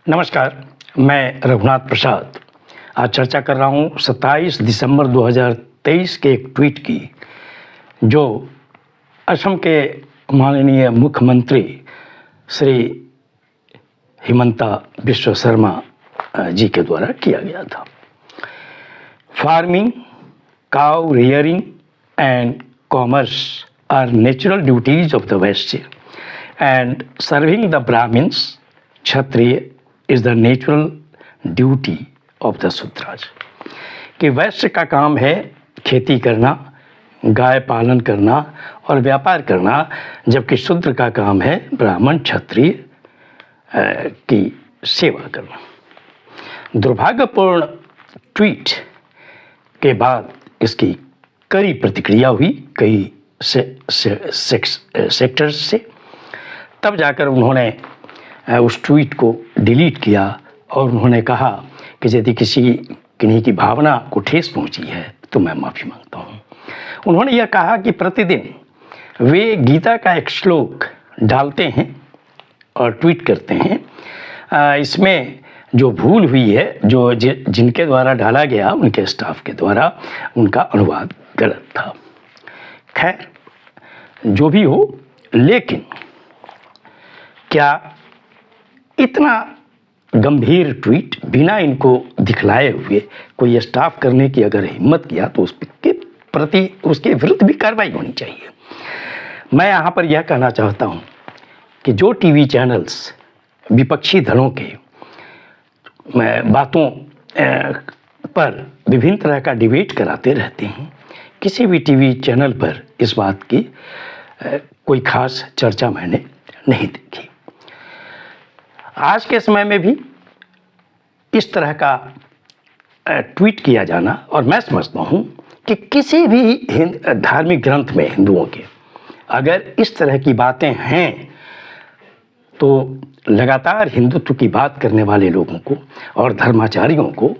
नमस्कार, मैं रघुनाथ प्रसाद आज चर्चा कर रहा हूँ 27 दिसंबर 2023 के एक ट्वीट की, जो असम के माननीय मुख्यमंत्री श्री हिमंता बिस्वा शर्मा जी के द्वारा किया गया था। Farming, cow rearing and commerce are natural duties of the West, and serving the Brahmins, Kshatriya is the natural duty of the Sudras। कि वैश्य का काम है खेती करना, गाय पालन करना और व्यापार करना, जबकि शूद्र का काम है ब्राह्मण क्षत्रिय की सेवा करना। दुर्भाग्यपूर्ण ट्वीट के बाद इसकी कड़ी प्रतिक्रिया हुई कई सेक्टर्स से। तब जाकर उन्होंने उस ट्वीट को डिलीट किया और उन्होंने कहा कि यदि किन्हीं की भावना को ठेस पहुंची है तो मैं माफ़ी मांगता हूं। उन्होंने यह कहा कि प्रतिदिन वे गीता का एक श्लोक डालते हैं और ट्वीट करते हैं। इसमें जो भूल हुई है, जो जिनके द्वारा डाला गया, उनके स्टाफ के द्वारा, उनका अनुवाद गलत था। खैर, जो भी हो, लेकिन क्या इतना गंभीर ट्वीट बिना इनको दिखलाए हुए कोई स्टाफ करने की अगर हिम्मत किया तो उसके प्रति, उसके विरुद्ध भी कार्रवाई होनी चाहिए। मैं यहाँ पर यह कहना चाहता हूँ कि जो टीवी चैनल्स विपक्षी दलों के बातों पर विभिन्न तरह का डिबेट कराते रहते हैं, किसी भी टीवी चैनल पर इस बात की कोई खास चर्चा मैंने नहीं देखी। आज के समय में भी इस तरह का ट्वीट किया जाना, और मैं समझता हूँ कि किसी भी धार्मिक ग्रंथ में हिंदुओं के अगर इस तरह की बातें हैं तो लगातार हिंदुत्व की बात करने वाले लोगों को और धर्माचार्यों को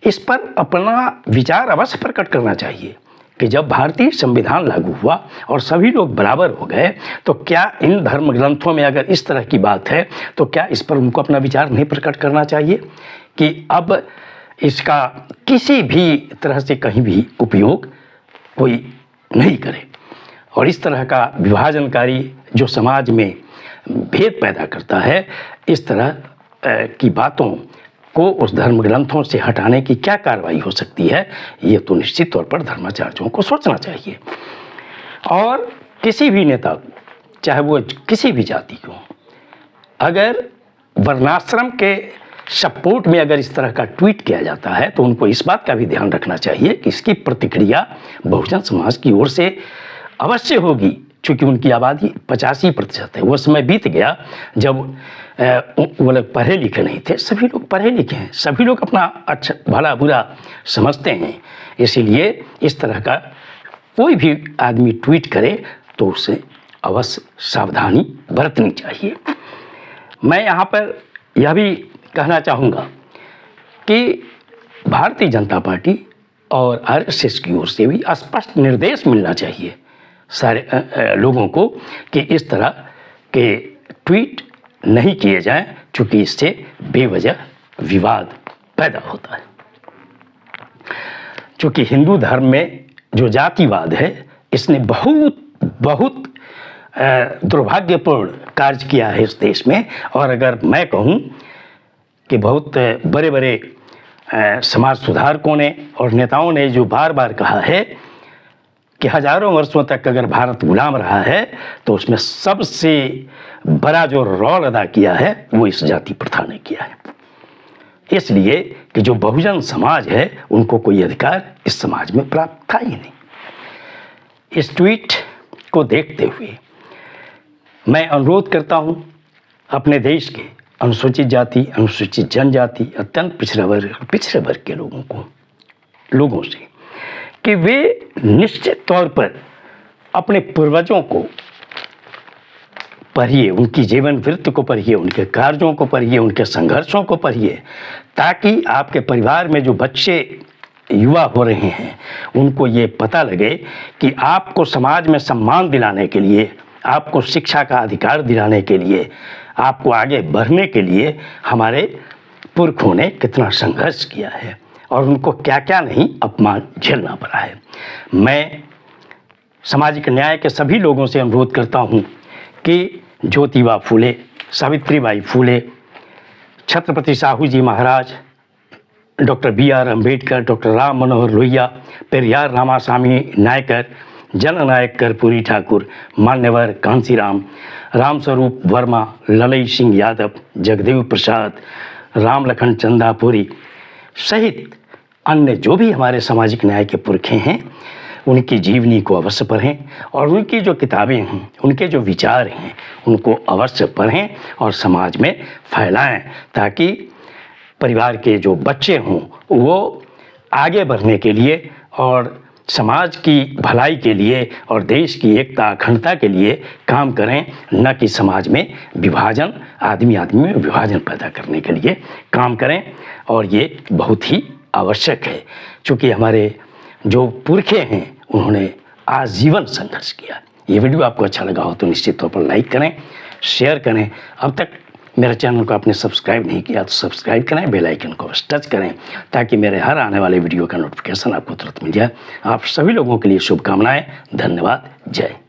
इस पर अपना विचार अवश्य प्रकट करना चाहिए कि जब भारतीय संविधान लागू हुआ और सभी लोग बराबर हो गए, तो क्या इन धर्म ग्रंथों में अगर इस तरह की बात है तो क्या इस पर उनको अपना विचार नहीं प्रकट करना चाहिए कि अब इसका किसी भी तरह से कहीं भी उपयोग कोई नहीं करे। और इस तरह का विभाजनकारी जो समाज में भेद पैदा करता है, इस तरह की बातों को उस धर्म ग्रंथों से हटाने की क्या कार्रवाई हो सकती है, ये तो निश्चित तौर पर धर्माचार्यों को सोचना चाहिए। और किसी भी नेता को, चाहे वो किसी भी जाति को, अगर वर्णाश्रम के सपोर्ट में अगर इस तरह का ट्वीट किया जाता है तो उनको इस बात का भी ध्यान रखना चाहिए कि इसकी प्रतिक्रिया बहुजन समाज की ओर से अवश्य होगी, क्योंकि उनकी आबादी 85% है। वो समय बीत गया जब वो लोग पढ़े लिखे नहीं थे। सभी लोग पढ़े लिखे हैं, सभी लोग अपना अच्छा भला बुरा समझते हैं। इसीलिए इस तरह का कोई भी आदमी ट्वीट करे तो उसे अवश्य सावधानी बरतनी चाहिए। मैं यहाँ पर यह भी कहना चाहूँगा कि भारतीय जनता पार्टी और आरएसएस की ओर से भी स्पष्ट निर्देश मिलना चाहिए सारे लोगों को कि इस तरह के ट्वीट नहीं किए जाएं, क्योंकि इससे बेवजह विवाद पैदा होता है। क्योंकि हिंदू धर्म में जो जातिवाद है, इसने बहुत दुर्भाग्यपूर्ण कार्य किया है इस देश में। और अगर मैं कहूँ कि बहुत बड़े बड़े समाज सुधारकों ने और नेताओं ने जो बार बार कहा है कि हजारों वर्षों तक अगर भारत गुलाम रहा है तो उसमें सबसे बड़ा जो रोल अदा किया है वो इस जाति प्रथा ने किया है। इसलिए कि जो बहुजन समाज है उनको कोई अधिकार इस समाज में प्राप्त था ही नहीं। इस ट्वीट को देखते हुए मैं अनुरोध करता हूं अपने देश के अनुसूचित जाति, अनुसूचित जनजाति, अत्यंत पिछड़े वर्ग के लोगों से कि वे निश्चित तौर पर अपने पूर्वजों को पढ़िए, उनकी जीवन वृत्त को पढ़िए, उनके कार्यों को पढ़िए, उनके संघर्षों को पढ़िए, ताकि आपके परिवार में जो बच्चे युवा हो रहे हैं उनको ये पता लगे कि आपको समाज में सम्मान दिलाने के लिए, आपको शिक्षा का अधिकार दिलाने के लिए आपको आगे बढ़ने के लिए हमारे पुरखों ने कितना संघर्ष किया है और उनको क्या क्या नहीं अपमान झेलना पड़ा है। मैं सामाजिक न्याय के सभी लोगों से अनुरोध करता हूँ कि Jyotiba Phule, Savitribai Phule, Chhatrapati Shahu ji Maharaj, doctor B.R. Ambedkar, doctor Ram Manohar Lohia, Periyar Ramasamy Naicker, Jannayak Karpoori Thakur, मान्यवर कांसीराम, रामस्वरूप वर्मा, ललई सिंह यादव, जगदेव प्रसाद, राम लखन चंदापुरी सहित अन्य जो भी हमारे सामाजिक न्याय के पुरखे हैं, उनकी जीवनी को अवश्य पढ़ें और उनकी जो किताबें हैं, उनके जो विचार हैं, उनको अवश्य पढ़ें और समाज में फैलाएं, ताकि परिवार के जो बच्चे हों वो आगे बढ़ने के लिए और समाज की भलाई के लिए और देश की एकता अखंडता के लिए काम करें, न कि समाज में विभाजन, आदमी आदमी में विभाजन पैदा करने के लिए काम करें। और ये बहुत ही आवश्यक है, क्योंकि हमारे जो पुरखे हैं उन्होंने आजीवन संघर्ष किया। ये वीडियो आपको अच्छा लगा हो तो निश्चित तौर पर लाइक करें, शेयर करें। अब तक मेरे चैनल को आपने सब्सक्राइब नहीं किया तो सब्सक्राइब करें, बेल आइकन को बस टच करें, ताकि मेरे हर आने वाले वीडियो का नोटिफिकेशन आपको तुरंत मिल जाए। आप सभी लोगों के लिए शुभकामनाएं। धन्यवाद। जय